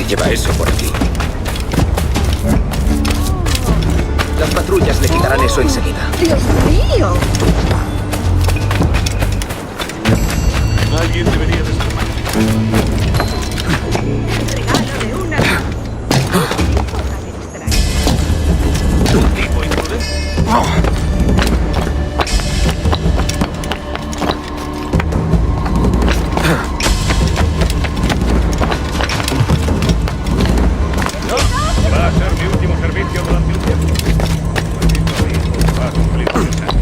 lleva eso por aquí. Las patrullas le quitarán eso enseguida. ¡Dios mío! Alguien debería desarmar. El regalo de una... ¿Tipo imprudente? Va a ser mi último servicio durante un tiempo. Maldito hijo, va a cumplir 10 años.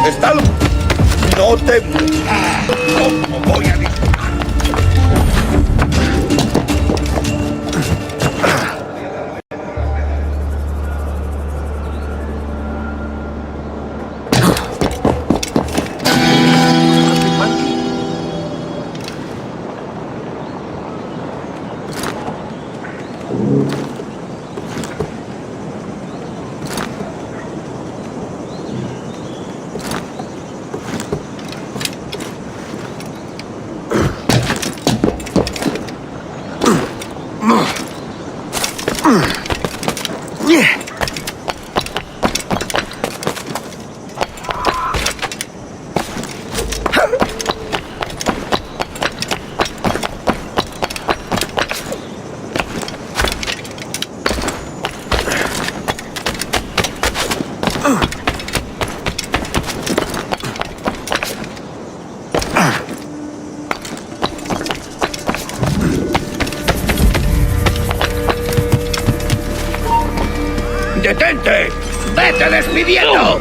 ¡Estalo! ¡No te... ¿Cómo voy a disparar? ¡Detente! ¡Vete despidiendo!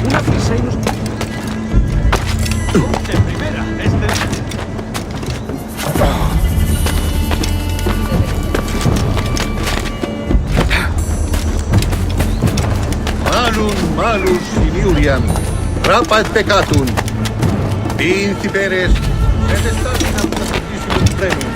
Una prisa y nos... En primera, Malum, malus, siniuriam, rapat peccatum. Principeres, et estaminam sacrificium prenum.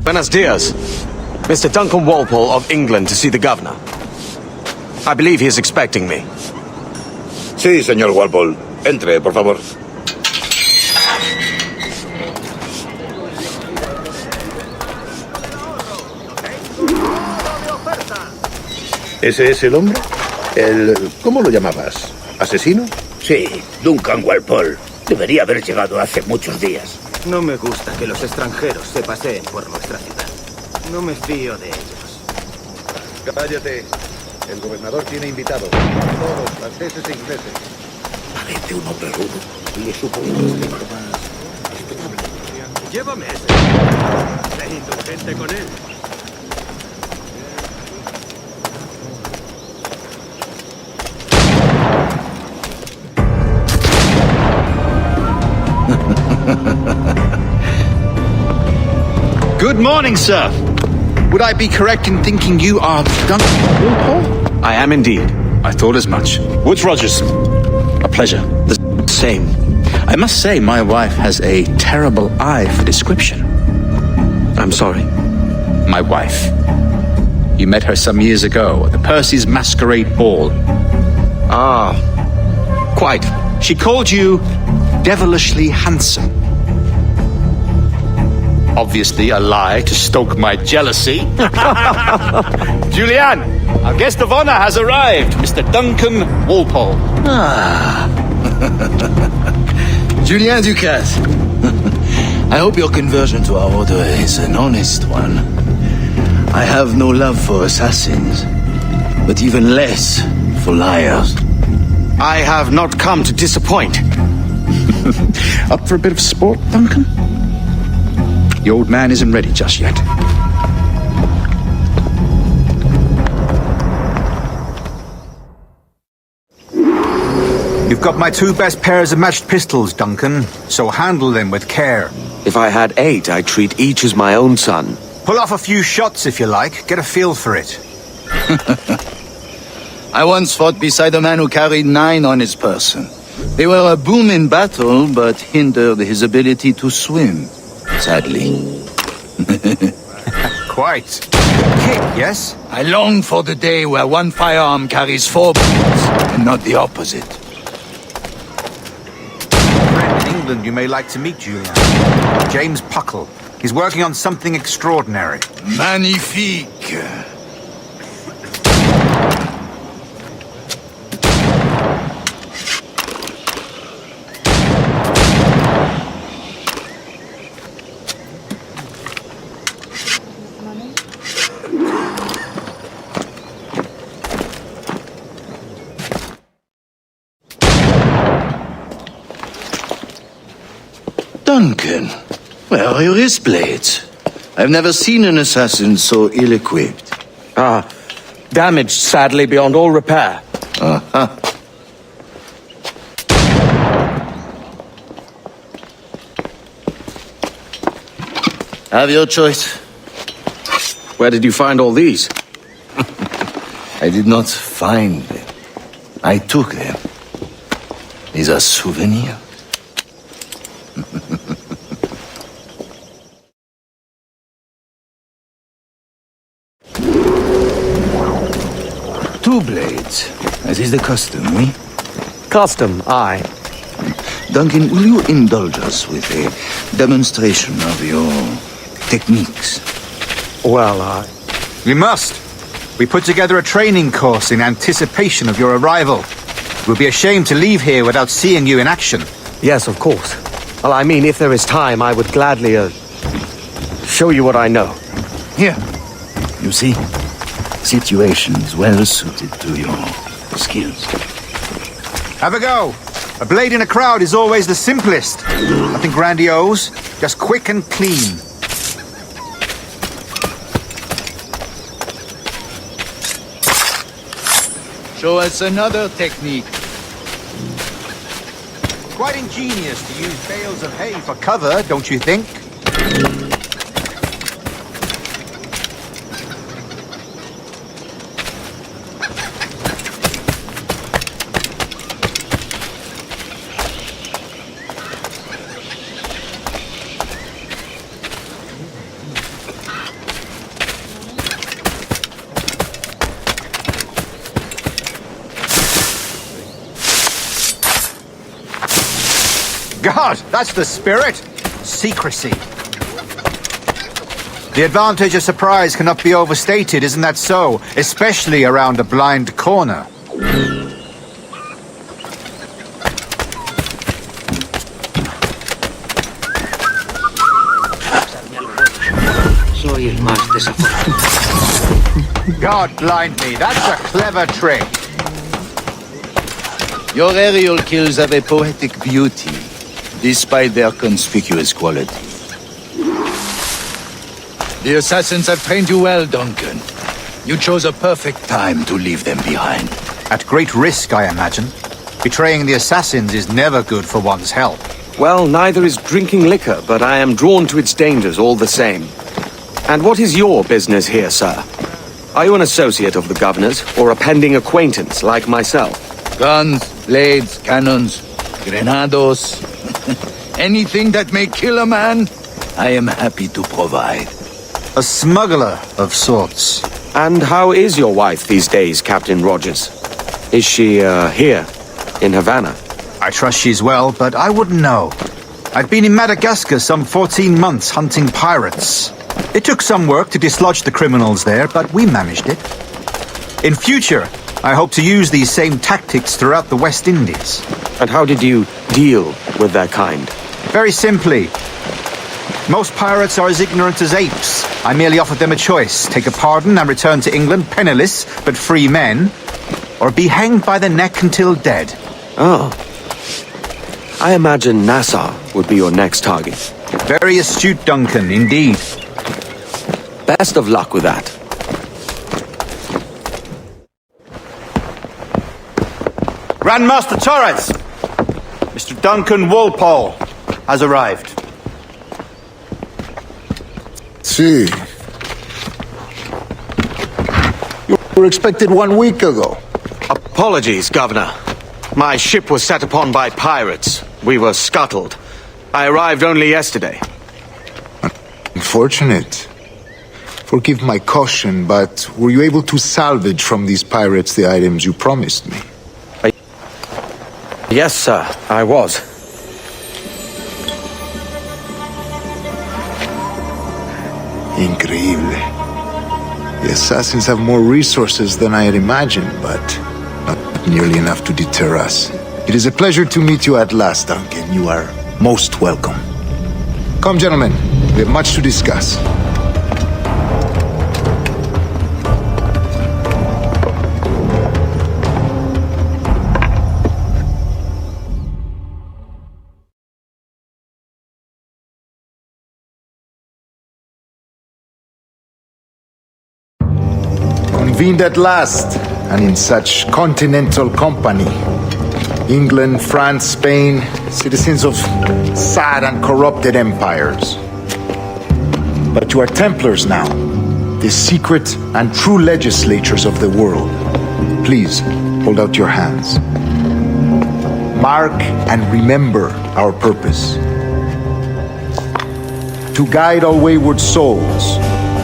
Buenos dias. Mr. Duncan Walpole of England to see the governor. I believe he is expecting me. Sí, señor Walpole. Entre, por favor. ¿Ese es el hombre? ¿Cómo lo llamabas? ¿Asesino? Sí, Duncan Walpole. Debería haber llegado hace muchos días. No me gusta que los extranjeros se paseen por nuestra ciudad. No me fío de ellos. Cállate. El gobernador tiene invitados. Todos, franceses e ingleses. Parece un hombre rudo. Le supongo aspecto más respetable. Llévame ese. Sé indulgente con él. Good morning, sir. Would I be correct in thinking you are Duncan Walpole? I am indeed. I thought as much. Woods Rogers. A pleasure. The same. I must say, my wife has a terrible eye for description. I'm sorry. My wife. You met her some years ago at the Percy's Masquerade Ball. Ah, quite. She called you devilishly handsome. Obviously a lie to stoke my jealousy. Julianne, our guest of honor has arrived, Mr. Duncan Walpole. Julien Ducat. I hope your conversion to our order is an honest one. I have no love for assassins, but even less for liars. I have not come to disappoint. Up for a bit of sport, Duncan? The old man isn't ready just yet. You've got my two best pairs of matched pistols, Duncan, so handle them with care. If I had 8, I'd treat each as my own son. Pull off a few shots if you like, get a feel for it. I once fought beside a man who carried 9 on his person. They were a boon in battle, but hindered his ability to swim, sadly. Quite. Kick, yes? I long for the day where one firearm carries 4 bullets, and not the opposite. A friend in England you may like to meet, Julian. James Puckle. He's working on something extraordinary. Magnifique! Duncan, where are your wrist blades? I've never seen an assassin so ill-equipped. Ah, damaged sadly beyond all repair. Uh-huh. Have your choice. Where did you find all these? I did not find them. I took them. These are souvenirs. Two blades, as is the custom, oui? Custom, aye. Duncan, will you indulge us with a demonstration of your techniques? Well, We must. We put together a training course in anticipation of your arrival. It would be a shame to leave here without seeing you in action. yes, of course. Well, I mean, if there is time, I would gladly, show you what I know. Here. You see? Situations well suited to your skills. Have a go. A blade in a crowd is always the simplest. Nothing grandiose, just quick and clean. Show us another technique. Quite ingenious to use bales of hay for cover, don't you think? God, that's the spirit. Secrecy. The advantage of surprise cannot be overstated, isn't that so? Especially around a blind corner. Soy el más desafortunado. God blind me, that's a clever trick. Your aerial kills have a poetic beauty, despite their conspicuous quality. The assassins have trained you well, Duncan. You chose a perfect time to leave them behind. At great risk, I imagine. Betraying the assassins is never good for one's health. Well, neither is drinking liquor, but I am drawn to its dangers all the same. And what is your business here, sir? Are you an associate of the governor's, or a pending acquaintance like myself? Guns, blades, cannons, grenados, anything that may kill a man, I am happy to provide. A smuggler of sorts. And how is your wife these days, Captain Rogers? Is she, here, in Havana? I trust she's well, but I wouldn't know. I've been in Madagascar some 14 months hunting pirates. It took some work to dislodge the criminals there, but we managed it. In future, I hope to use these same tactics throughout the West Indies. And how did you deal with their kind? Very simply. Most pirates are as ignorant as apes. I merely offered them a choice. Take a pardon and return to England penniless, but free men, or be hanged by the neck until dead. Oh. I imagine Nassau would be your next target. Very astute, Duncan, indeed. Best of luck with that. Grandmaster Torres! Mr. Duncan Walpole has arrived. See. You were expected 1 week ago. Apologies, Governor. My ship was set upon by pirates. We were scuttled. I arrived only yesterday. Unfortunate. Forgive my caution, but were you able to salvage from these pirates the items you promised me? Yes, sir, I was. Increíble. The assassins have more resources than I had imagined, but not nearly enough to deter us. It is a pleasure to meet you at last, Duncan. You are most welcome. Come, gentlemen. We have much to discuss. Convened at last, and in such continental company. England, France, Spain, citizens of sad and corrupted empires. But you are Templars now, the secret and true legislators of the world. Please, hold out your hands. Mark and remember our purpose. To guide all wayward souls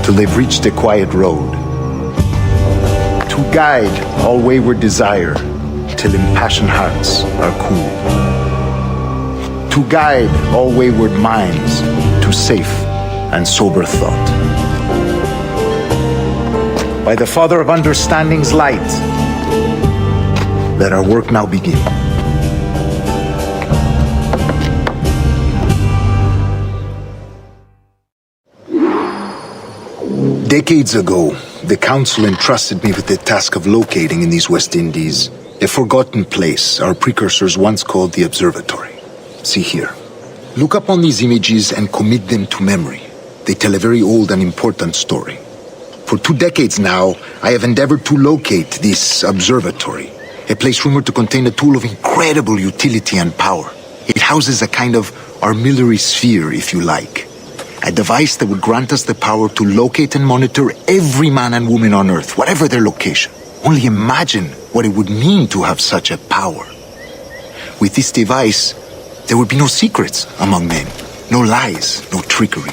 till they've reached the quiet road. To guide all wayward desire till impassioned hearts are cool. To guide all wayward minds to safe and sober thought. By the Father of Understanding's light, let our work now begin. Decades ago, the Council entrusted me with the task of locating in these West Indies a forgotten place our precursors once called the Observatory. See here. Look up on these images and commit them to memory. They tell a very old and important story. For 2 decades now, I have endeavored to locate this observatory, a place rumored to contain a tool of incredible utility and power. It houses a kind of armillary sphere, if you like. A device that would grant us the power to locate and monitor every man and woman on Earth, whatever their location. Only imagine what it would mean to have such a power. With this device, there would be no secrets among men, no lies, no trickery.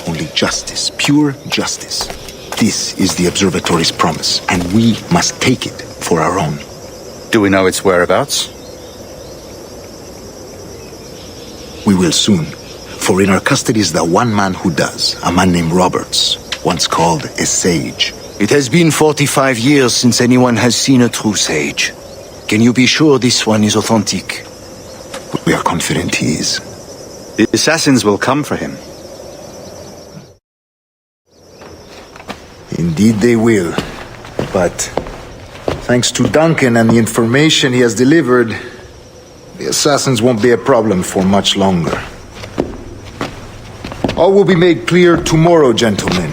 Only justice, pure justice. This is the observatory's promise, and we must take it for our own. Do we know its whereabouts? We will soon. For in our custody is the one man who does, a man named Roberts, once called a sage. It has been 45 years since anyone has seen a true sage. Can you be sure this one is authentic? We are confident he is. The assassins will come for him. Indeed they will. But thanks to Duncan and the information he has delivered, the assassins won't be a problem for much longer. All will be made clear tomorrow, gentlemen,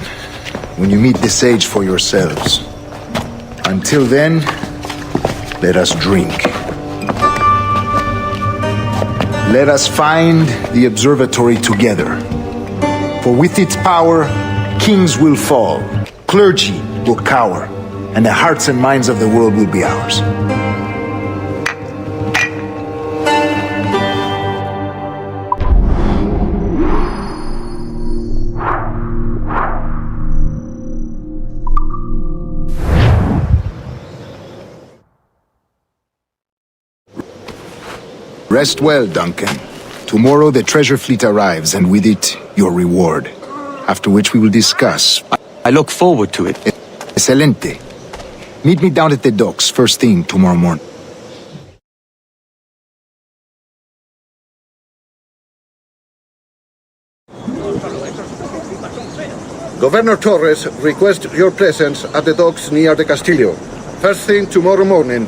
when you meet the sage for yourselves. Until then, let us drink. Let us find the observatory together. For with its power, kings will fall, clergy will cower, and the hearts and minds of the world will be ours. Rest well, Duncan. Tomorrow the treasure fleet arrives, and with it, your reward. After which we will discuss. I look forward to it. Excelente. Meet me down at the docks first thing tomorrow morning. Governor Torres requests your presence at the docks near the Castillo. First thing tomorrow morning.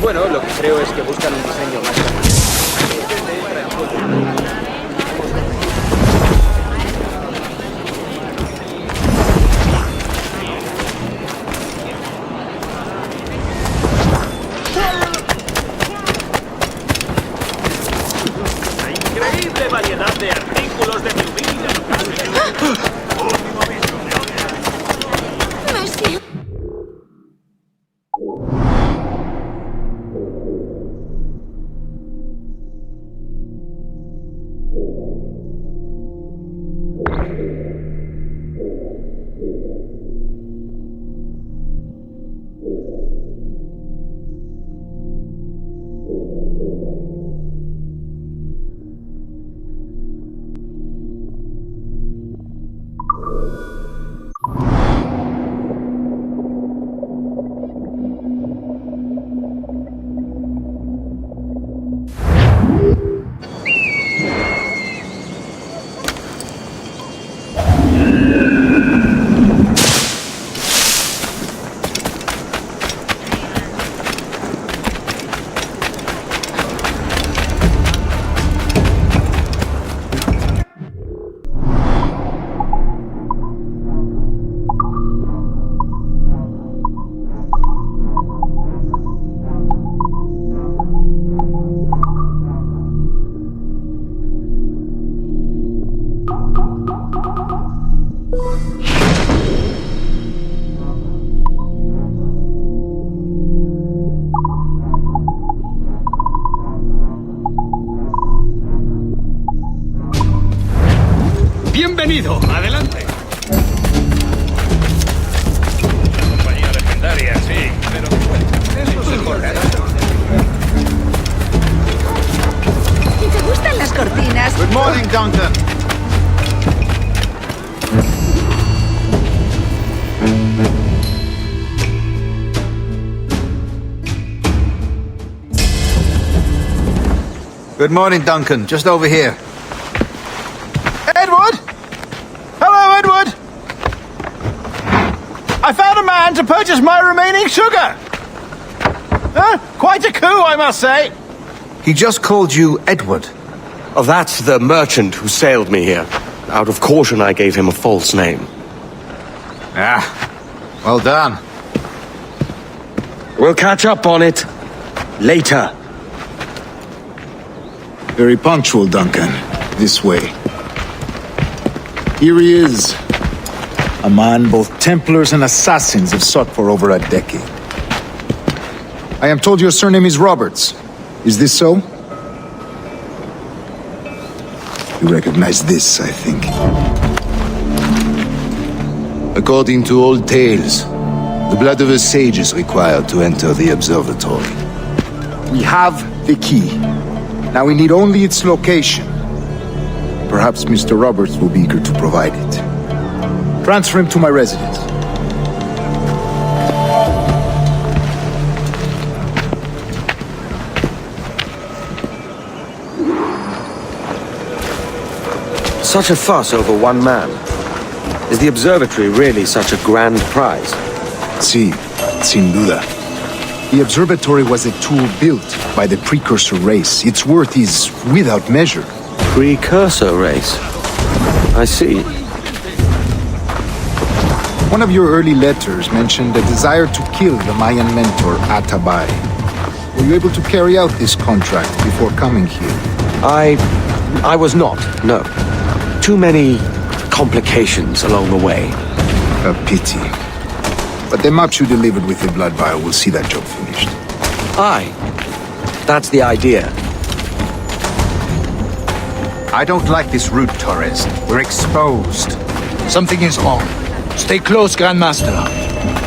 Bueno, lo que creo es que buscan un diseño más grande. La increíble variedad de artículos de mi humilde local. Último aviso, ¿me oyes? Messi. Bienvenido, adelante. Una compañía legendaria, sí, pero eso se mejorará. ¿Te gustan las cortinas? Good morning, Duncan. Good morning, Duncan. Just over here. Edward! Hello, Edward! I found a man to purchase my remaining sugar! Quite a coup, I must say. He just called you Edward. Oh, that's the merchant who sailed me here. Out of caution, I gave him a false name. Ah, well done. We'll catch up on it later. Very punctual, Duncan. This way. Here he is. A man both Templars and Assassins have sought for over a decade. I am told your surname is Roberts. Is this so? You recognize this, I think. According to old tales, the blood of a sage is required to enter the observatory. We have the key. Now we need only its location. Perhaps Mr. Roberts will be eager to provide it. Transfer him to my residence. Such a fuss over one man. Is the observatory really such a grand prize? Sí, sin duda. The observatory was a tool built by the precursor race. Its worth is without measure. Precursor race. I see. One of your early letters mentioned a desire to kill the Mayan mentor Atabay. Were you able to carry out this contract before coming here? I was not, no. Too many complications along the way. A pity. But the maps you delivered with the blood vial will see that job finished. Aye. That's the idea. I don't like this route, Torres. We're exposed. Something is wrong. Stay close, Grandmaster.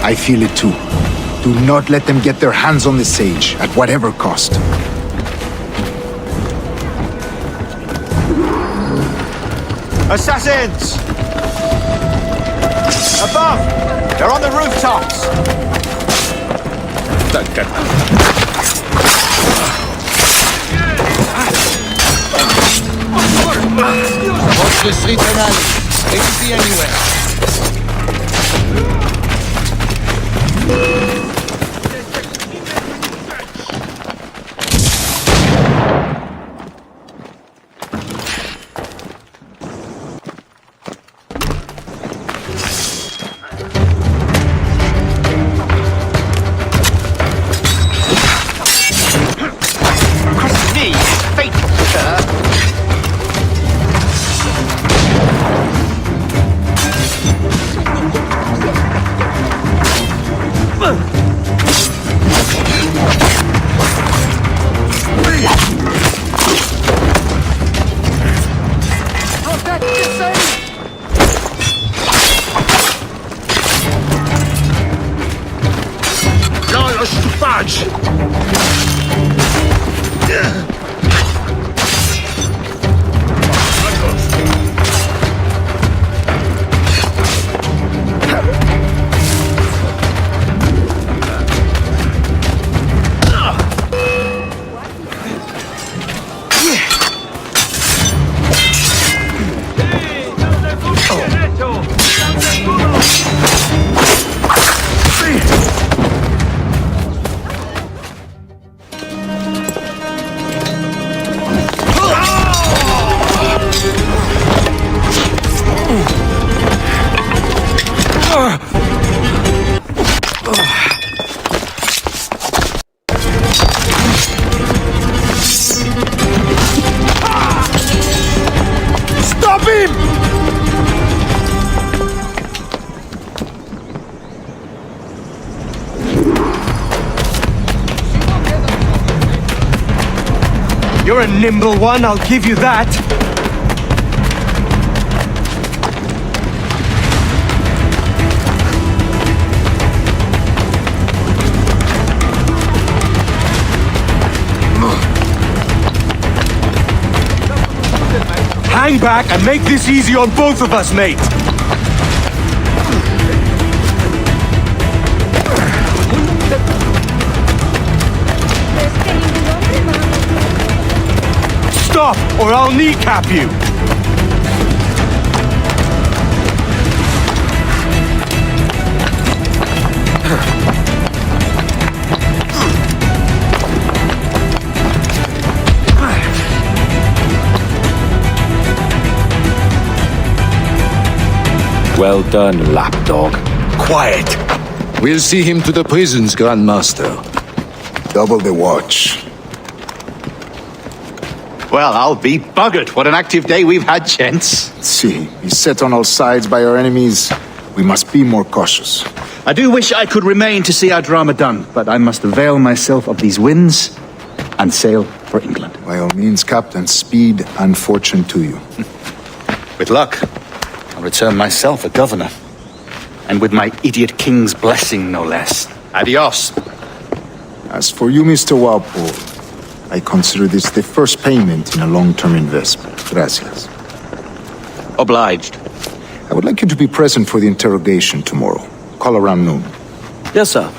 I feel it too. Do not let them get their hands on the sage, at whatever cost. Assassins! Above! They're on the rooftops! Watch the streets and alleys. They can be anywhere. You're a nimble one, I'll give you that. Hang back and make this easy on both of us, mate. Stop, or I'll kneecap you! Well done, lapdog. Quiet! We'll see him to the prisons, Grandmaster. Double the watch. Well, I'll be buggered. What an active day we've had, gents. See, beset on all sides by our enemies. We must be more cautious. I do wish I could remain to see our drama done, but I must avail myself of these wins and and sail for England. By all means, Captain, speed and fortune to you. With luck, I'll return myself a governor. And with my idiot king's blessing, no less. Adios. As for you, Mr. Walpole, I consider this the first payment in a long-term investment. Gracias. Obliged. I would like you to be present for the interrogation tomorrow. Call around noon. Yes, sir.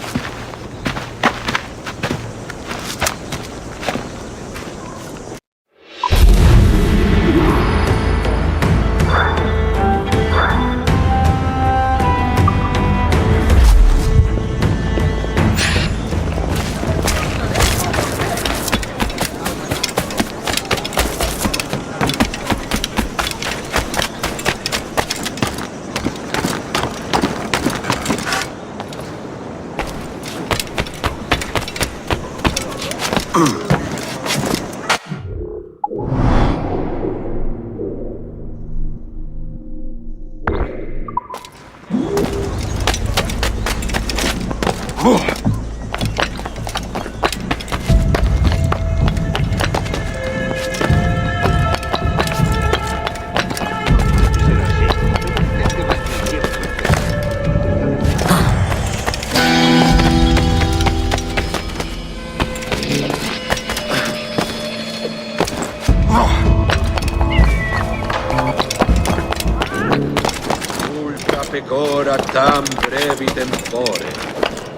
Pecora tam brevi tempore,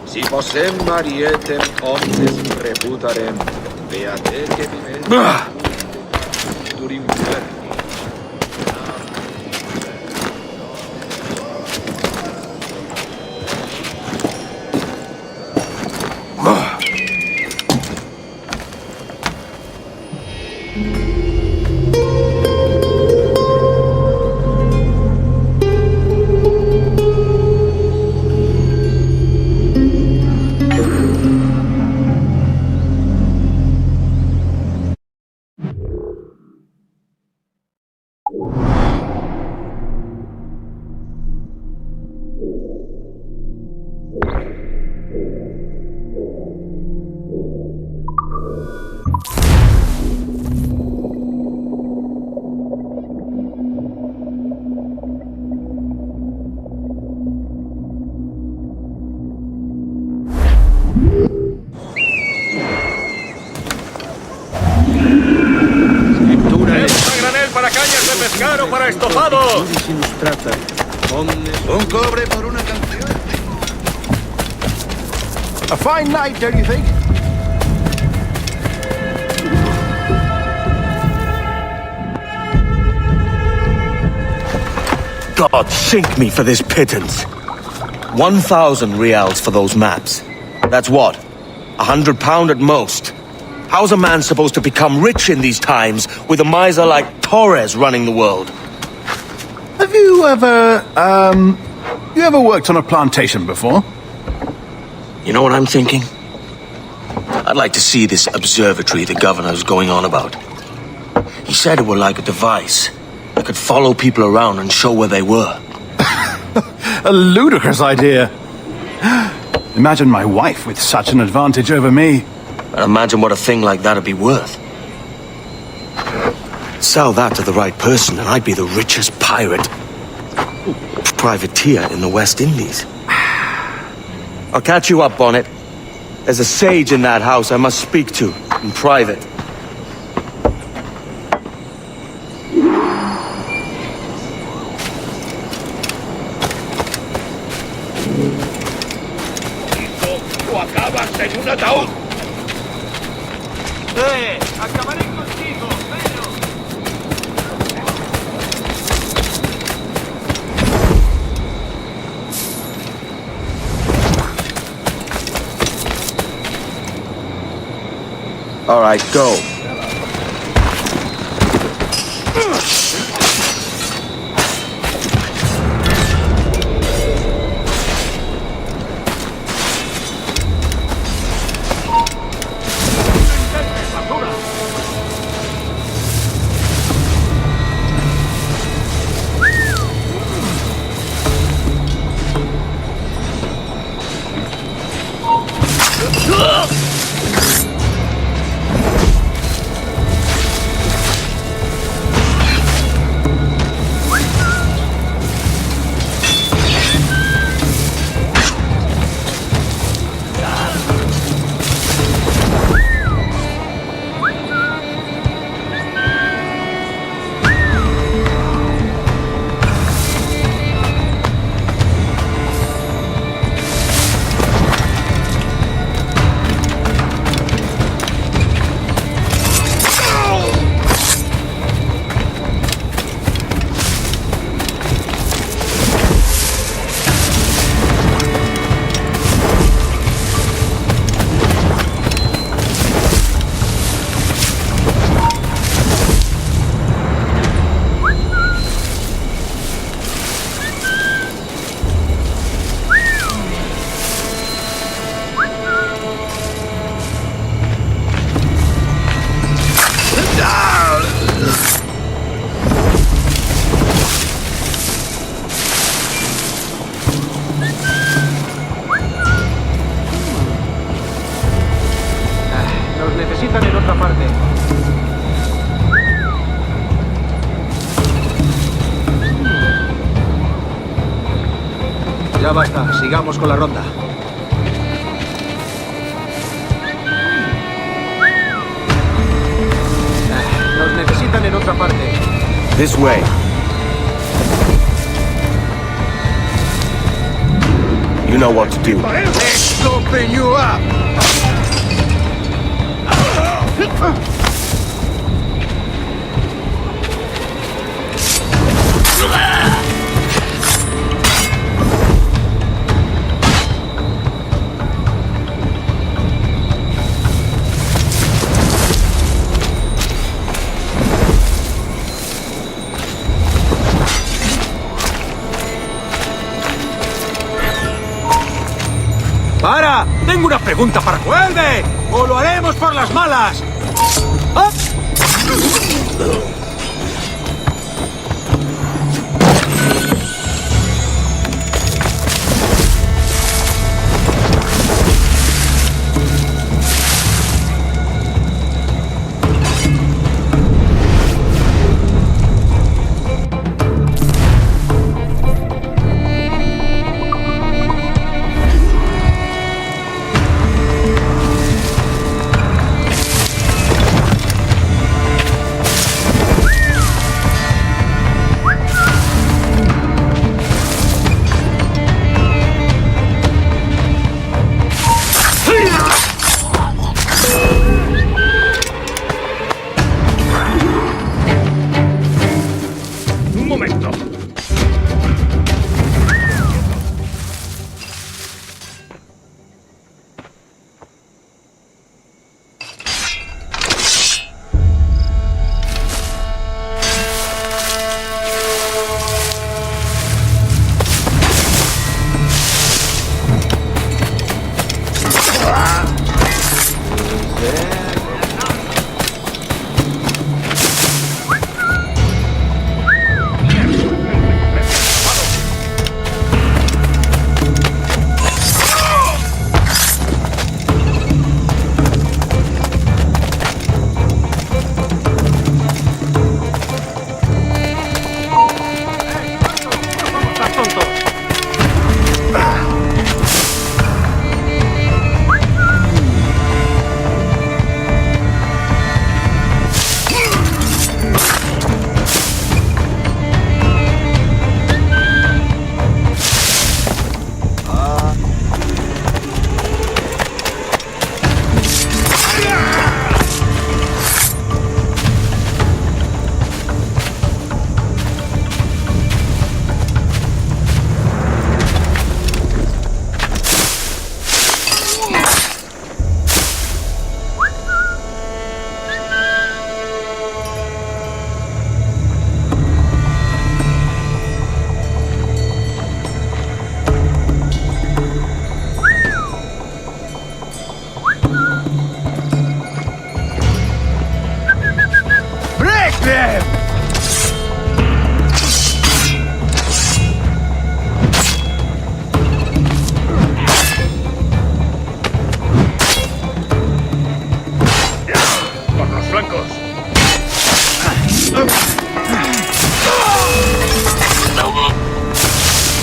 si possem marietem omnes reputarem, beate che vivete dur inferni. Para cañas de pescar o para estofado. Un cobre por una canción. A fine night, don't you think? God sink me for this pittance. 1,000 reals for those maps. That's what? £100 at most. How's a man supposed to become rich in these times with a miser like Torres running the world? Have you ever worked on a plantation before? You know what I'm thinking? I'd like to see this observatory the governor's going on about. He said it were like a device that could follow people around and show where they were. A ludicrous idea. Imagine my wife with such an advantage over me. But imagine what a thing like that'd be worth. Sell that to the right person and I'd be the richest pirate. Privateer in the West Indies. I'll catch you up on it. There's a sage in that house I must speak to in private. Tú acabas en un ataúd. Acabaré contigo, pero... All right, go. Ya basta, sigamos con la ronda. Nos necesitan en otra parte. This way. You know what to do. Let's open you up! ¡Para! ¡Tengo una pregunta para... ¡Vuelve! ¡O lo haremos por las malas! ¿Ah?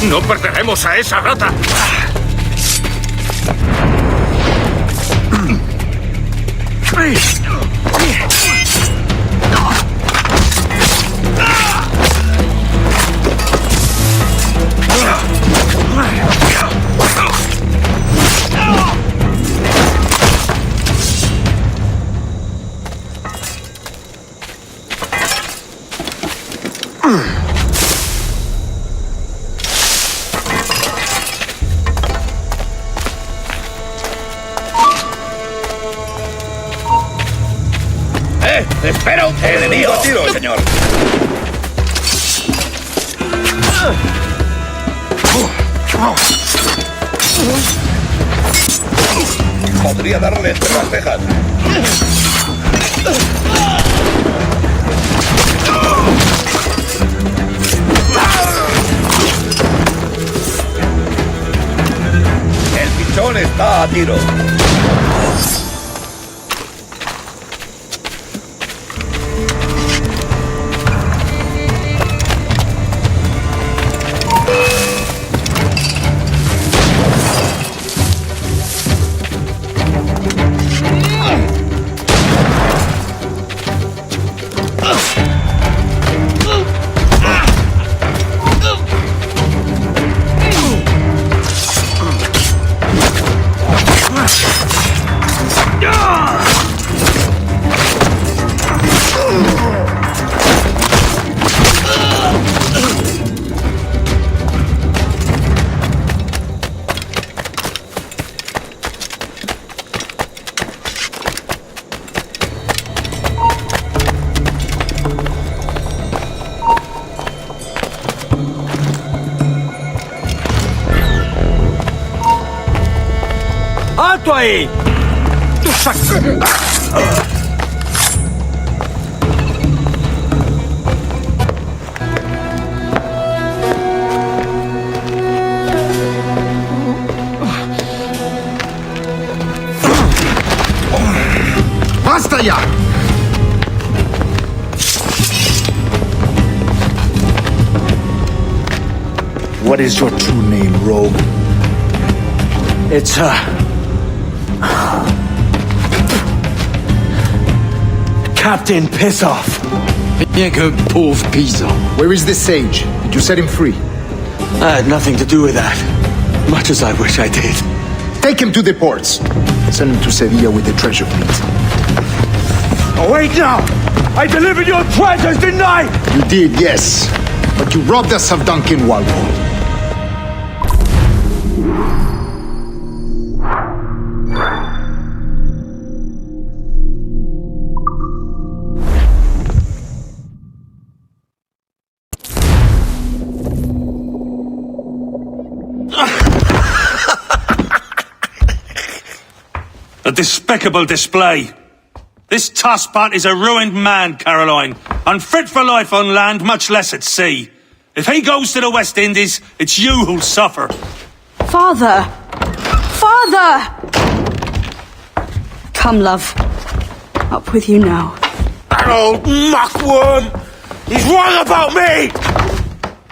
¡No perderemos a esa rata! ¡Espera un enemigo! ¡Tiro, señor! Podría darle entre las cejas. El pichón está a tiro. ¡Quieto ahí! ¡Basta ya! What is your true name, rogue? It's, Captain Piss Off. Rien qu'un pauvre paysan. Where is the sage? Did you set him free? I had nothing to do with that. Much as I wish I did. Take him to the ports. Send him to Sevilla with the treasure fleet. Oh, wait now! I delivered your treasures, didn't I? You did, yes. But you robbed us of Duncan Walpole. A despicable display. This tosspot is a ruined man, Caroline. Unfit for life on land, much less at sea. If he goes to the West Indies, it's you who'll suffer. Father! Father! Come, love. Up with you now. That old muckworm! He's wrong about me!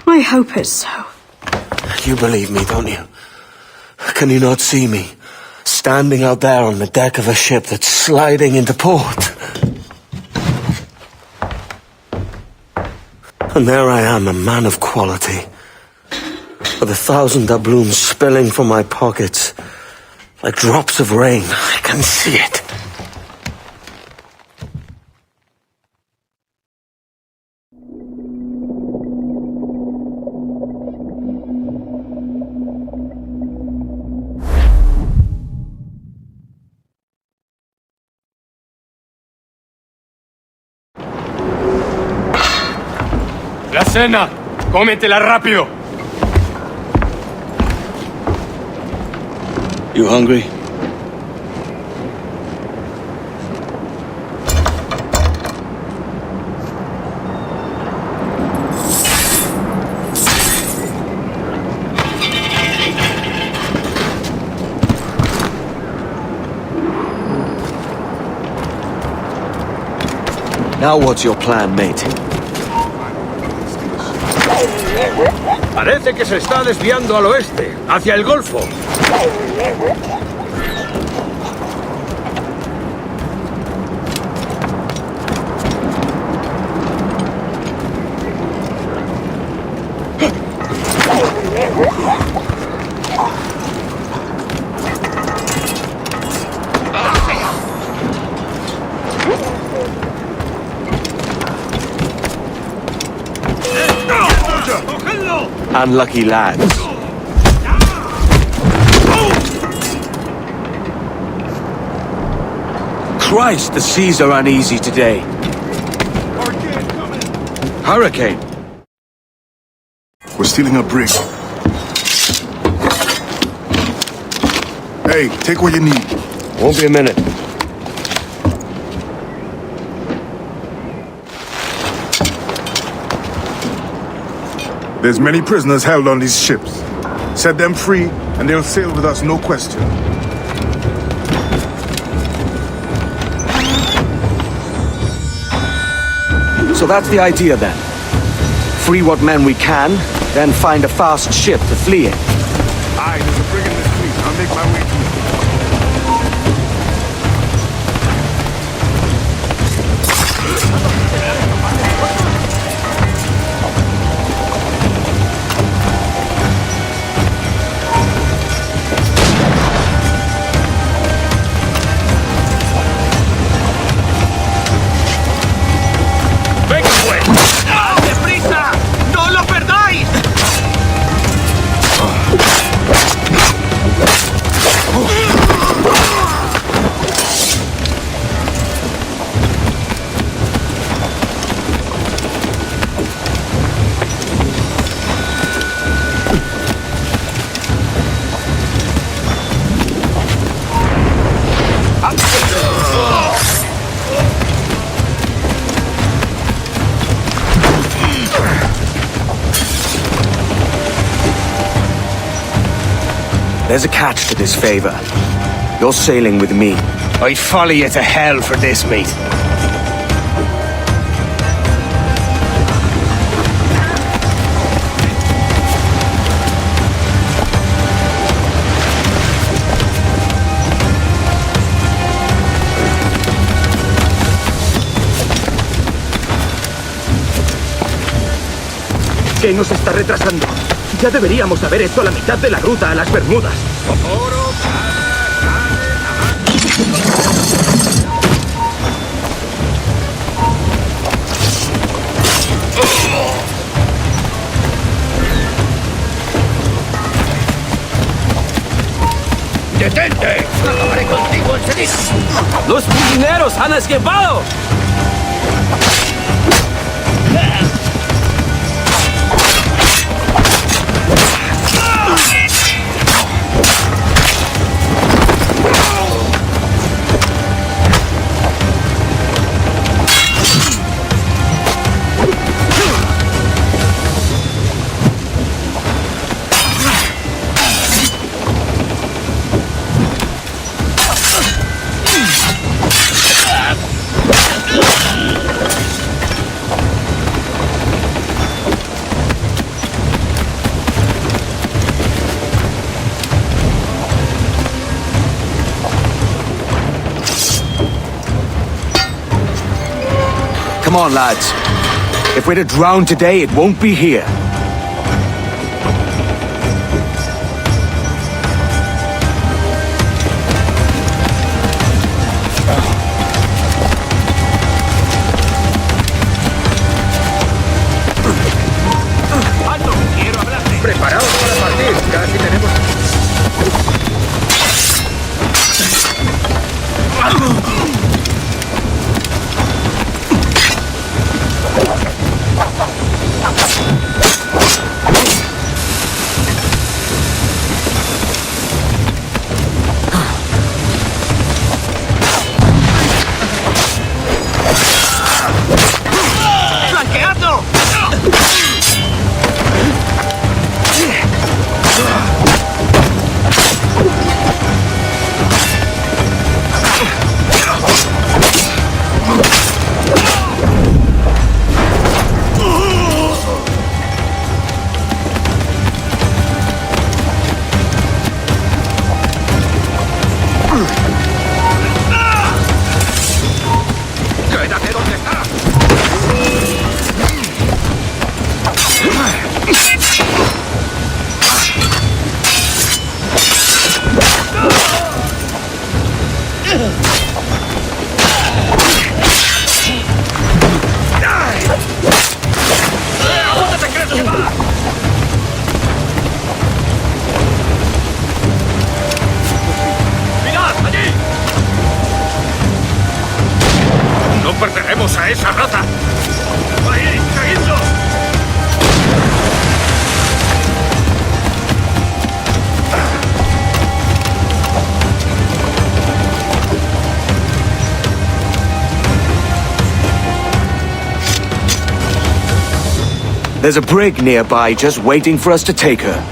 I hope it's so. You believe me, don't you? Can you not see me? Standing out there on the deck of a ship that's sliding into port. And there I am, a man of quality. With 1,000 doubloons spilling from my pockets. Like drops of rain. I can see it. La cena. Cómetela rápido. You hungry? Now what's your plan, mate? Parece que se está desviando al oeste, hacia el Golfo. Unlucky lads. Christ, the seas are uneasy today. Hurricane. We're stealing a brig. Hey, take what you need. Won't be a minute. There's many prisoners held on these ships. Set them free, and they'll sail with us, no question. So that's the idea then. Free what men we can, then find a fast ship to flee in. Aye, there's a brig in this fleet. I'll make my way to it. There's a catch to this favor. You're sailing with me. I'd follow you to hell for this, mate. ¿Qué nos está retrasando? Ya deberíamos haber hecho la mitad de la ruta a las Bermudas. ¡Detente! ¡Acabaré contigo enseguida! ¡Los prisioneros han escapado! Come on, lads. If we're to drown today, it won't be here. ¡Alto! ¡Quiero hablarte! Preparados para partir. Casi tenemos... ¡Flanqueadlo! ¡Quédate donde estás! ¿A dónde te crees que va? ¡Mirad, allí! ¡No perderemos a esa raza! ¡Ahí! ¡Seguidlo! There's a brig nearby just waiting for us to take her.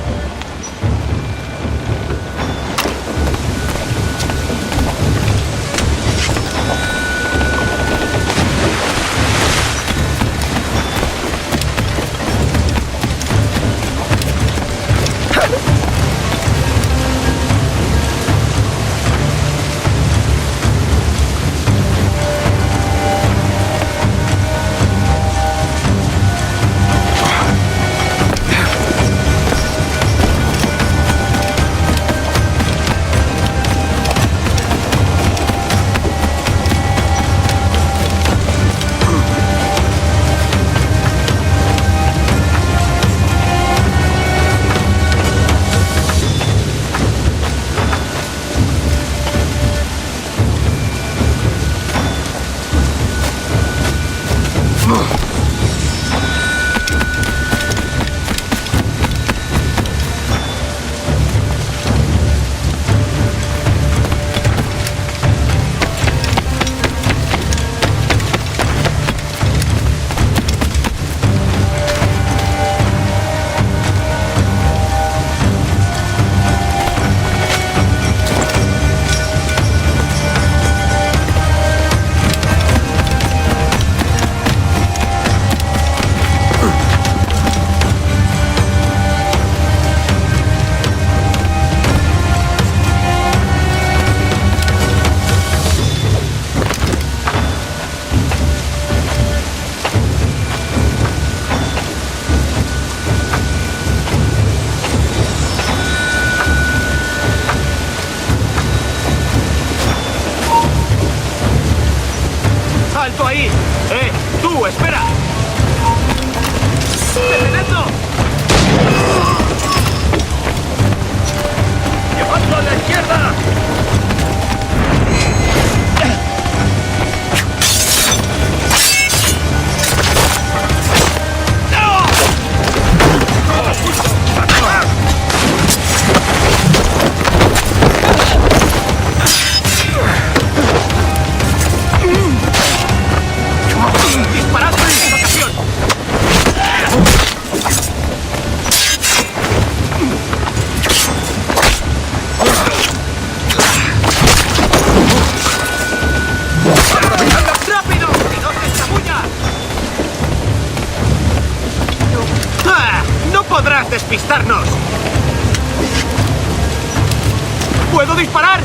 izquierda! ¡Disparad en esta ocasión! ¡Rápido! ¡Que no se escabulla! ¡Ah! ¡No podrás despistarnos! ¿Puedo disparar?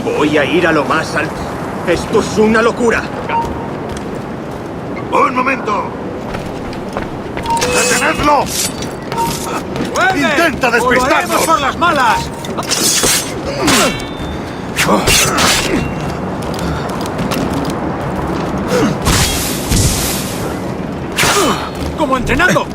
Voy a ir a lo más alto. Esto es una locura. ¡Un momento! ¡Detenedlo! ¡Intenta despistarnos! ¡Por las malas! ¡Como entrenando!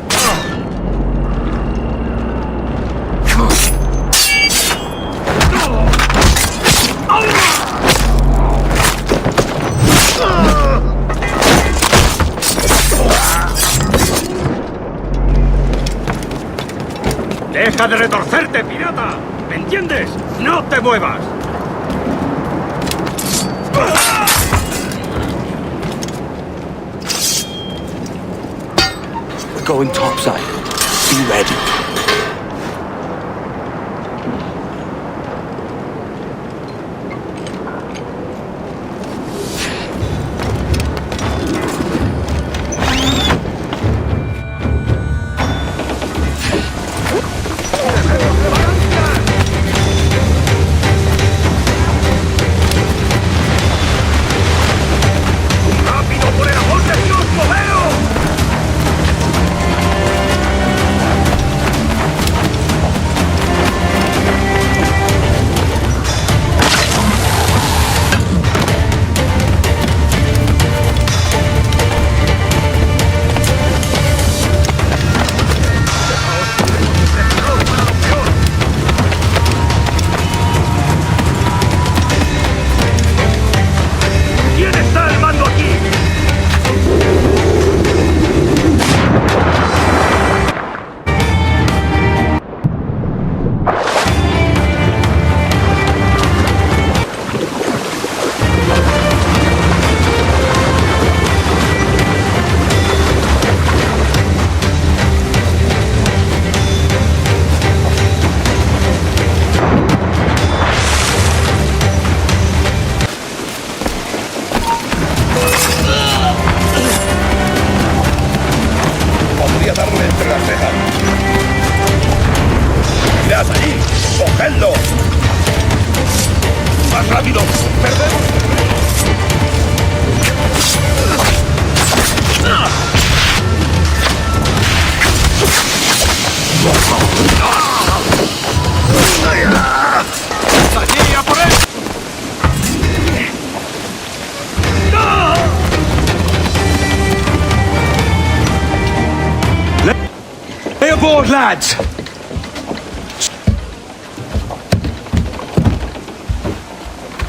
¡Deja de retorcerte, pirata! ¿Me entiendes? ¡No te muevas! We're going topside. Be ready. ¡Rápido, por el amor de Dios, lo veo! ¿Quién está al mando aquí? Podría darle entre las cejas. ¡Mirad allí! ¡Cogedlo! ¡Más rápido! ¡Perdemos! ¡Allí, a por él! Lay aboard, lads!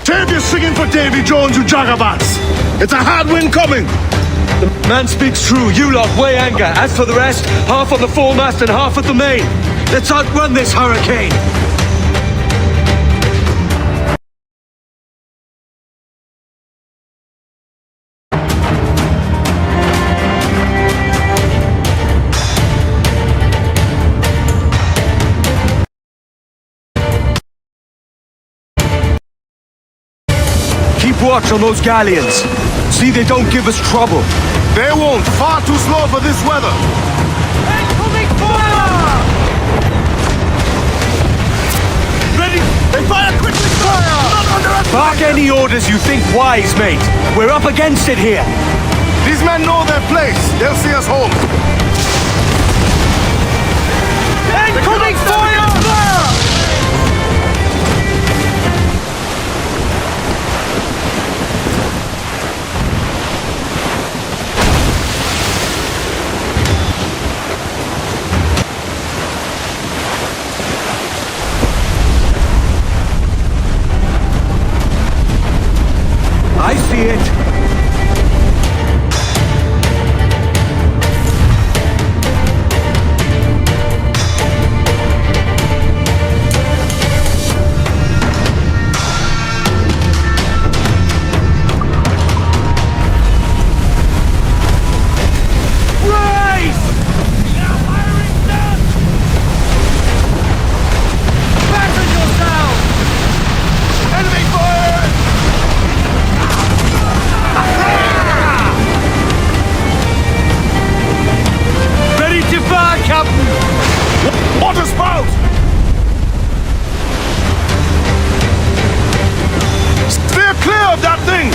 Save your singing for Davy Jones, you jagabats! It's a hard wind coming! The man speaks true. You lot weigh anchor. As for the rest, half on the foremast and half at the main. Let's outrun this hurricane! Keep watch on those galleons. See they don't give us trouble. They won't. Far too slow for this weather. Incoming fire! Ready? They fire quickly, fire! Not underestimate! Bark any orders you think wise, mate. We're up against it here. These men know their place. They'll see us home. Incoming fire! I see it. Water spout! Steer clear of that thing!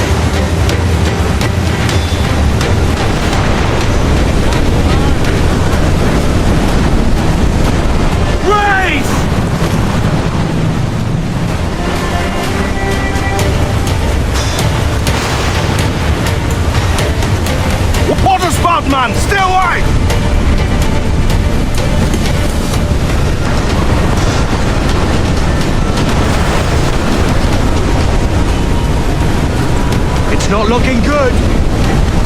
Race! Water spout, man! Stay wide! It's not looking good.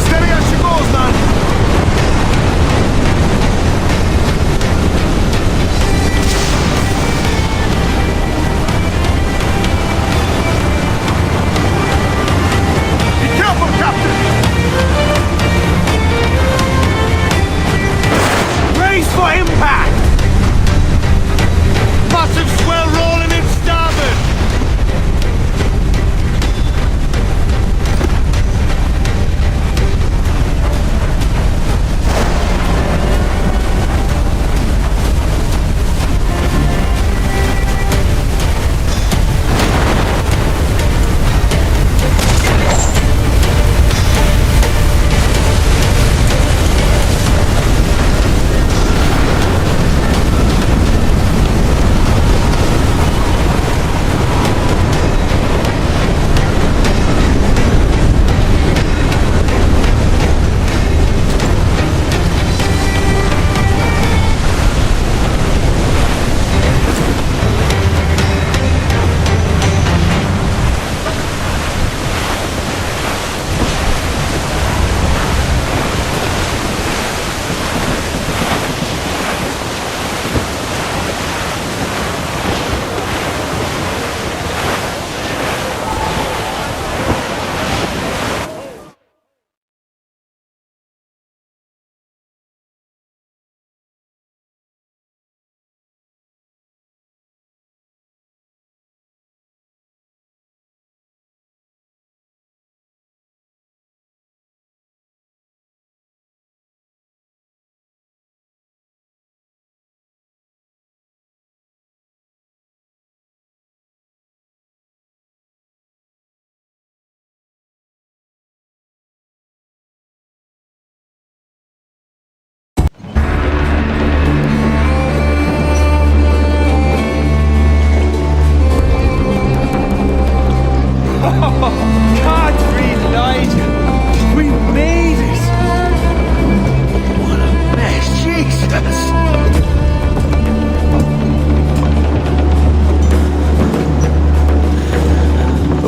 Steady as she goes, man! Be careful, Captain! Brace for impact! Massive swell rolling in starboard!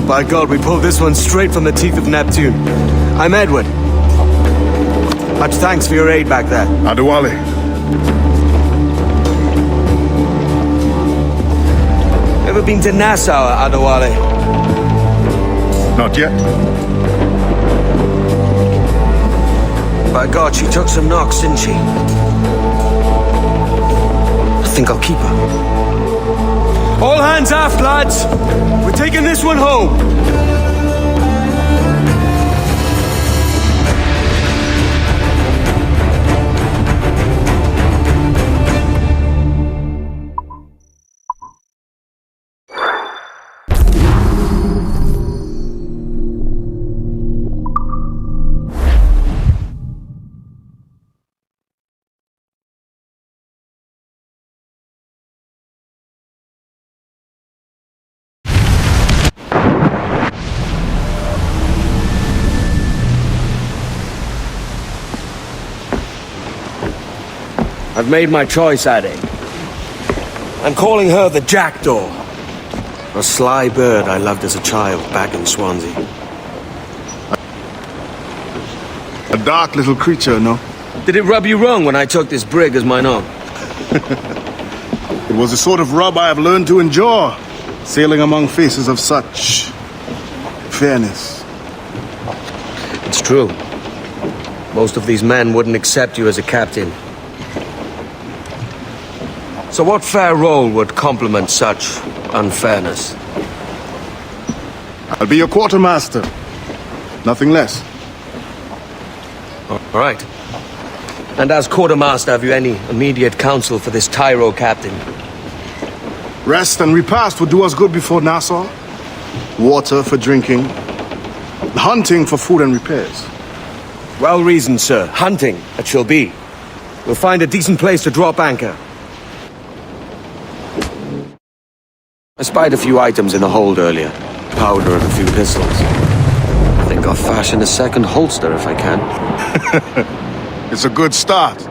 By God, we pulled this one straight from the teeth of Neptune. I'm Edward. Much thanks for your aid back there. Adewale. Ever been to Nassau, Adewale? Not yet. By God, she took some knocks, didn't she? I think I'll keep her. All hands aft, lads! We're taking this one home! I've made my choice, Ade. I'm calling her the Jackdaw. A sly bird I loved as a child back in Swansea. A dark little creature, no? Did it rub you wrong when I took this brig as mine own? It was the sort of rub I have learned to endure, sailing among faces of such fairness. It's true. Most of these men wouldn't accept you as a captain. So what fair role would complement such unfairness? I'll be your quartermaster. Nothing less. All right. And as quartermaster, have you any immediate counsel for this Tyro captain? Rest and repast would do us good before Nassau. Water for drinking. Hunting for food and repairs. Well reasoned, sir. Hunting, it shall be. We'll find a decent place to drop anchor. I spied a few items in the hold earlier. Powder and a few pistols. I think I'll fashion a second holster if I can. It's a good start.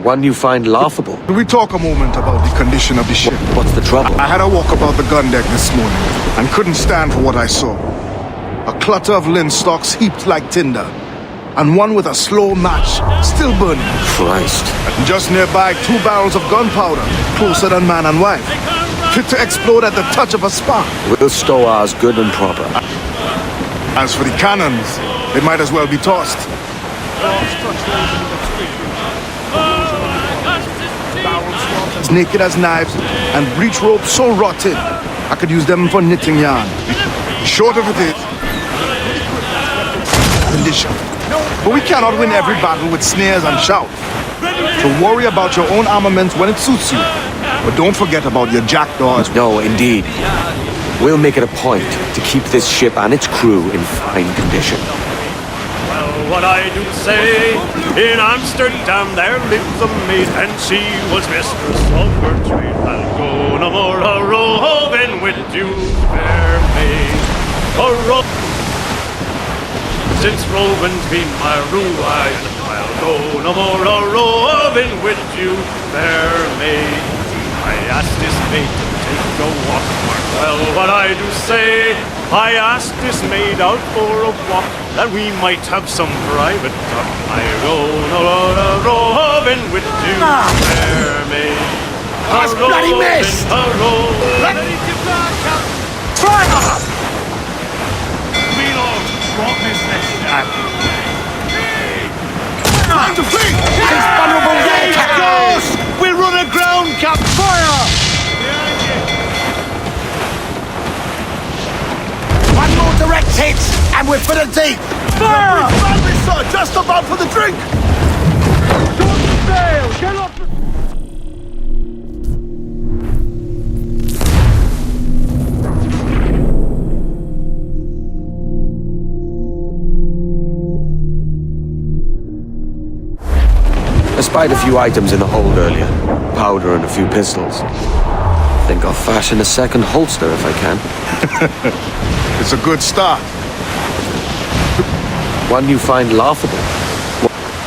One you find laughable. Can we talk a moment about the condition of the ship? What's the trouble? I had a walk about the gun deck this morning and couldn't stand for what I saw. A clutter of linstocks heaped like tinder, and one with a slow match still burning. Christ. And just nearby, 2 barrels of gunpowder, closer than man and wife, fit to explode at the touch of a spark. We'll stow ours good and proper. As for the cannons, they might as well be tossed. As naked as knives, and breech ropes so rotted, I could use them for knitting yarn. Short of it is condition. But we cannot win every battle with snares and shouts. So worry about your own armaments when it suits you. But don't forget about your jackdaws. No, indeed. We'll make it a point to keep this ship and its crew in fine condition. Well, what I do say, in Amsterdam there lives a maid, and she was mistress of her trade. I'll go no more a-roving with you, fair maid. Since roving's been my ruin, I'll go no more a-roving with you, fair maid. I asked this maid to take a walk. Well, what I do say, I asked this maid out for a walk, that we might have some private talk. I go no more a-roving with you, fair maid. That's bloody missed! Fire! What is this now? Time to flee! It's vulnerable there, Captain! We'll run aground, Cap! Fire! One more direct hit, and we're for the deep! Fire! Badly, sir! Just about for the drink! Don't fail! Get off the... I spied a few items in the hold earlier. Powder and a few pistols. Think I'll fashion a second holster if I can. It's a good start. One you find laughable.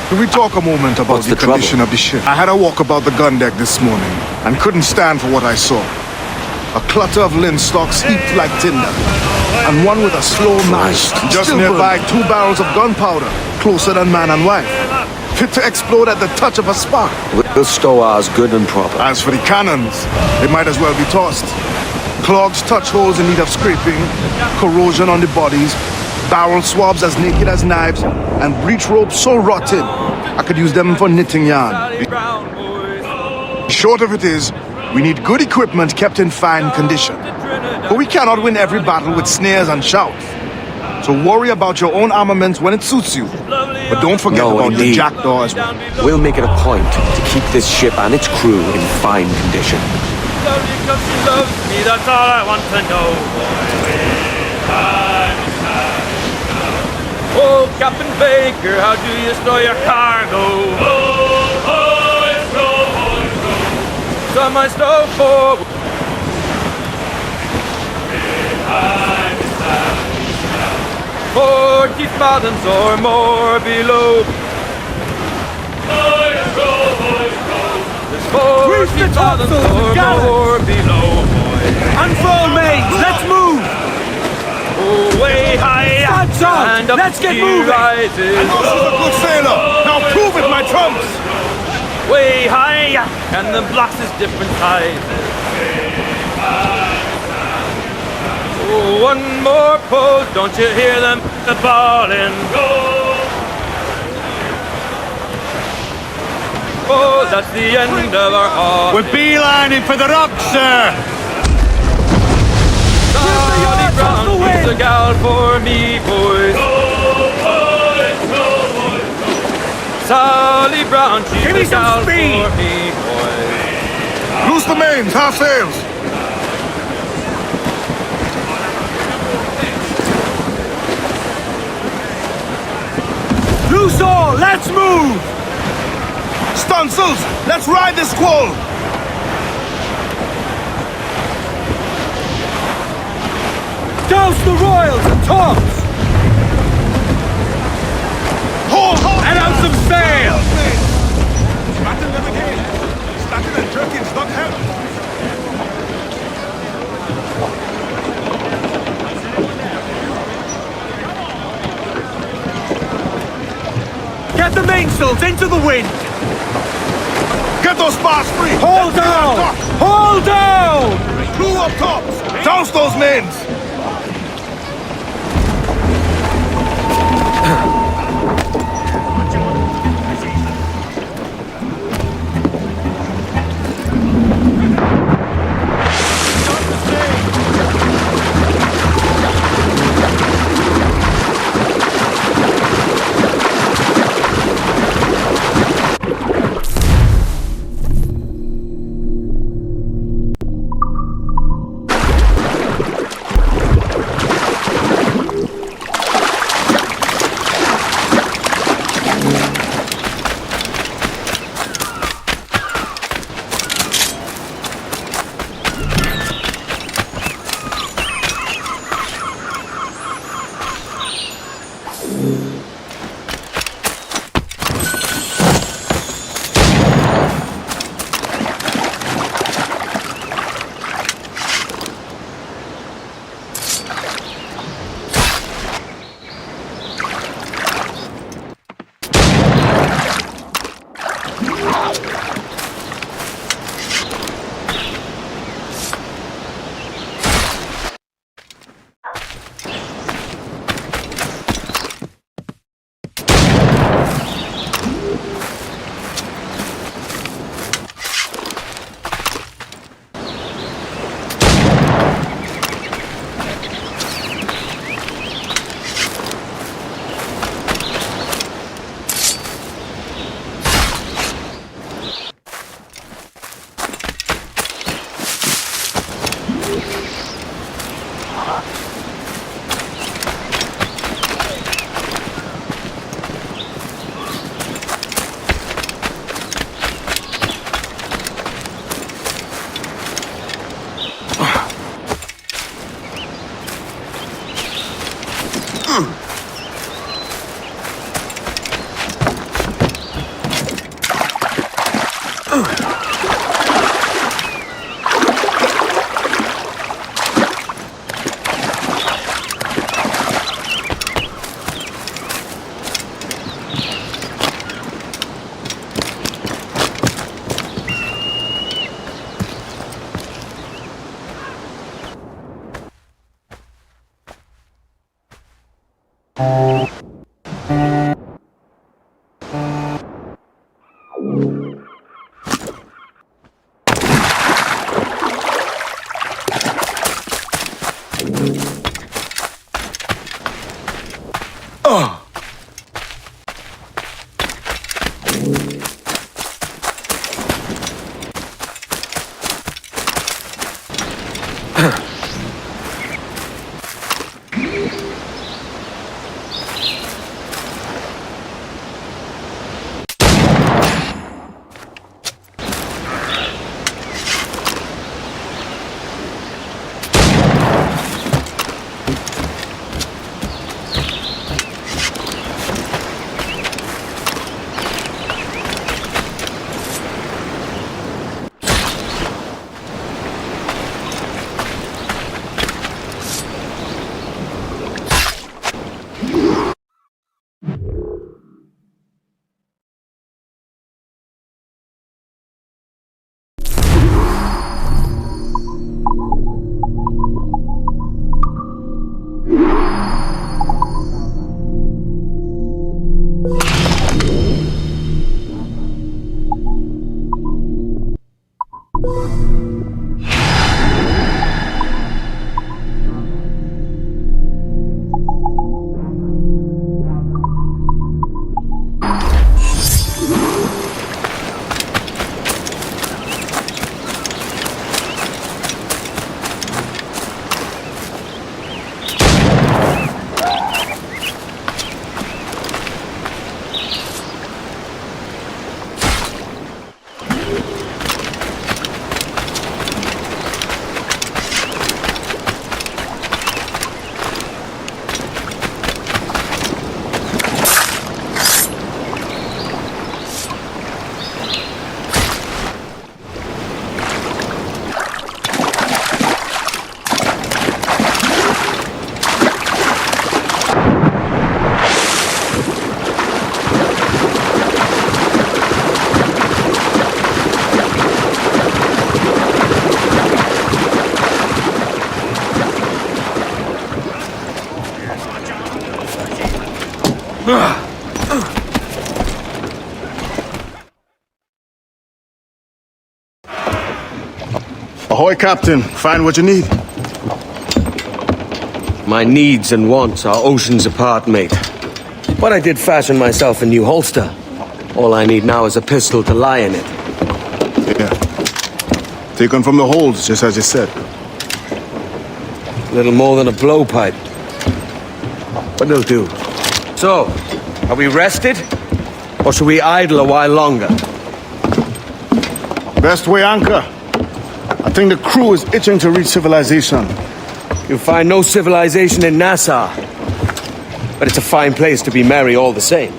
Can we talk a moment about What's the the condition trouble? of the ship? I had a walk about the gun deck this morning and couldn't stand for what I saw. A clutter of linstocks heaped like tinder, and one with a slow match. Just nearby, 2 barrels of gunpowder, closer than man and wife, fit to explode at the touch of a spark. We'll stow ours good and proper. As for the cannons, they might as well be tossed. Clogs touch holes in need of scraping, corrosion on the bodies, barrel swabs as naked as knives, and breech ropes so rotted I could use them for knitting yarn. Short of it is, we need good equipment kept in fine condition. But we cannot win every battle with snares and shouts. So worry about your own armaments when it suits you. But don't forget about the jackdaw as well. We'll make it a point to keep this ship and its crew in fine condition. That's all I want to know. Oh, Captain Baker, how do you store your cargo? Some I stow for. 40 fathoms or more below. There's 40 fathoms or more below, boy. Unfold mains, let's move! Oh, way high, and up let's get she moving! rises. I know she's a good sailor. Now prove it, my trunks! Way high, and the blocks is different sizes. Oh, one more pull, don't you hear them bawling? Oh, that's the end of our haul. We're beelining for the rocks, sir! Charlie Brown, she's a gal for me, boys. Sally Brown, she's a gal for me, boys. Loose the mains, half sails! Loose all, let's move! Stunsails, let's ride this squall! Douse the royals and tops! Hold! And out some sail! Battle them again! Starting and jerkins not help! Get the mainsails into the wind! Get those spars free! Hold down! Hold down! Crew up tops! Douse those mains! Ahoy, Captain. Find what you need. My needs and wants are oceans apart, mate. But I did fashion myself a new holster. All I need now is a pistol to lie in it. Yeah. Taken from the holds, just as you said. Little more than a blowpipe. But it'll do. So, are we rested? Or should we idle a while longer? Best way anchor. I think the crew is itching to reach civilization. You'll find no civilization in Nassau. But it's a fine place to be merry all the same.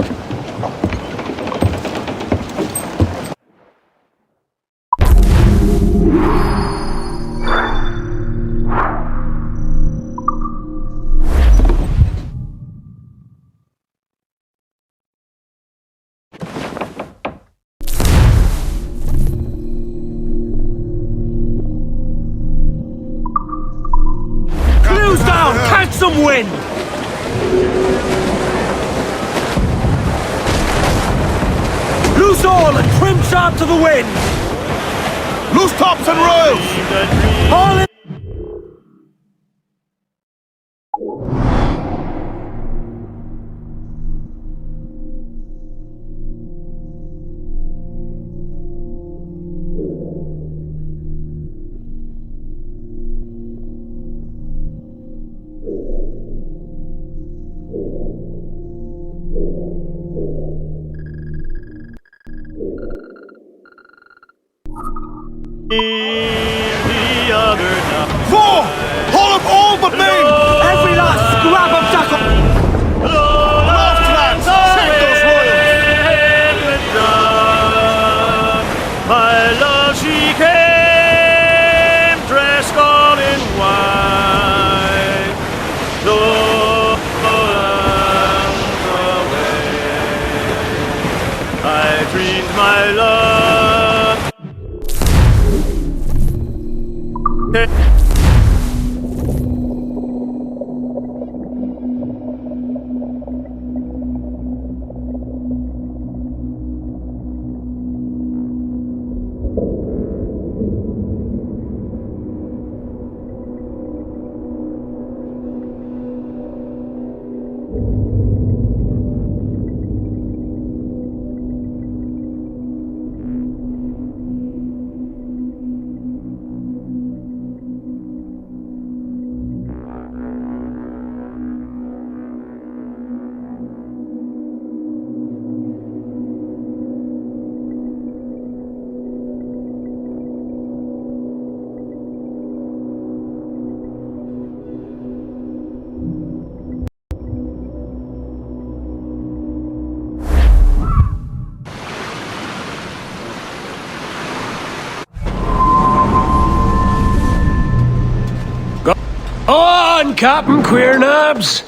Close down! Catch some wind! Loose all and trim sharp to the wind! Loose tops and royals! Haul it! The other night. Four! Haul up all but main! Every last scrap of tackle! Aloft, lads! Shake those royals! My love, she came dressed all in white. Though away, I dreamed my love. Go on, Captain Queernabs.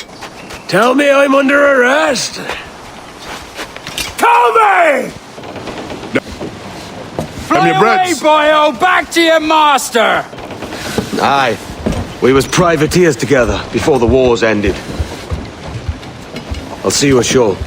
Tell me I'm under arrest. Tell me! Fly your away, breads. boyo! Back to your master! Aye. We was privateers together before the wars ended. I'll see you ashore.